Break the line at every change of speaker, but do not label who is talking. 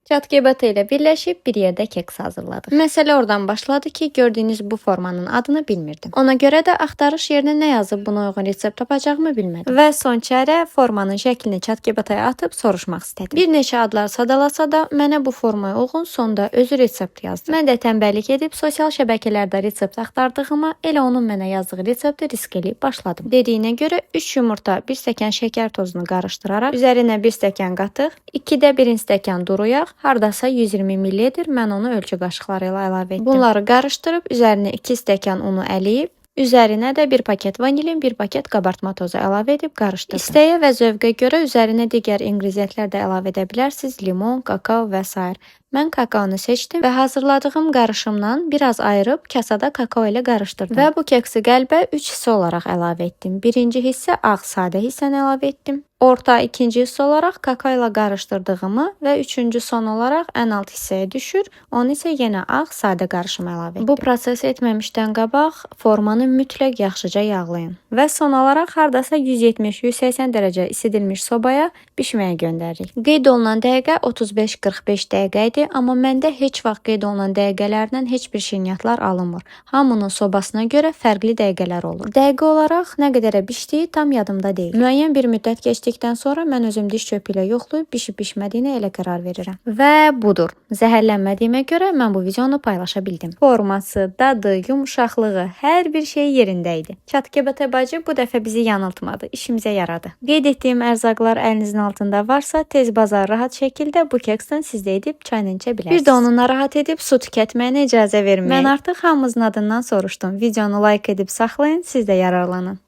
ChatGPT ilə birləşib bir yerdə keks hazırladıq. Məsələ oradan başladı ki, gördüyünüz bu formanın adını bilmirdim. Ona görə də axtarış yerinə nə yazıb buna uyğun resept tapacağımı bilmədim. Və son çərə formanın şəklini ChatGPT-yə atıb soruşmaq istədim. Bir neçə adlar sadalasa da mənə bu formaya uyğun sonda özü resept yazdı. Mən də tənbəllik edib sosial şəbəkələrdə resept axtardığıma elə onun mənə yazdığı resepti risk eləyib başladım. Dediyinə görə 3 yumurta, 1 stəkan şəkər tozunu qarışdıraraq üzərinə 1 stəkan qatıq, 2də 1 stəkan duru yağ, hardasa 120 ml, mən onu ölçü qaşıqları ilə əlavə etdim. Bunları qarışdırıb üzərinə 2 stəkan unu ələyib, üzərinə də 1 paket vanilin, 1 paket qabartma tozu əlavə edib qarışdırdım. İstəyə və zövqə görə üzərinə digər inqriziyentlər də əlavə edə bilərsiniz, limon, kakao və s. Mən kakaonu seçdim və hazırladığım qarışımdan biraz ayırıb kasada kakao ilə qarışdırdım. Və bu keksi qəlbə 3 hissə olaraq əlavə etdim. Birinci hissə ağ sadə hissəni əlavə etdim. Orta ikinci hissə olaraq kakao ilə qarışdırdığımı və üçüncü son olaraq ən alt hissəyə düşür. Onu isə yenə ağ sadə qarışımı əlavə etdim. Bu prosesi etməmişdən qabaq formanı mütləq yaxşıca yağlayın. Və son olaraq hardasa 170-180 dərəcə isidilmiş sobaya bişməyə göndəririk. Qeyd olunan dəqiqə 35-45 dəqiqə idi, amma məndə heç vaxt qeyd olunan dəqiqələrdən heç bir şirniyyatlar alınmır. Hamının sobasına görə fərqli dəqiqələr olur. Dəqiqə olaraq nə qədərə bişdiyi tam yadımda deyil. Müəyyən bir müddət keçdikdən sonra mən özüm diş çöpü ilə yoxlayıb bişib-bişmədiyinə elə qərar verirəm. Və budur. Zəhərlənmədiyimə görə mən bu videonu paylaşa bildim. Forması, dadı, yumuşaqlığı, hər bir şey yerində idi. ChatGPT bacı bu dəfə bizi yanıltmadı, işimizə yaradı. Qeyd etdiyim ərzaqlar əlinizin altında varsa, tez bazar rahat şəkildə bu keksdən siz də edib çayla içə bilərsiniz. Bir də onu narahat edib su tükətməyinə icazə verməyin. Mən artıq hamımızın adından soruşdum. Videonu like edib saxlayın, siz də yararlanın.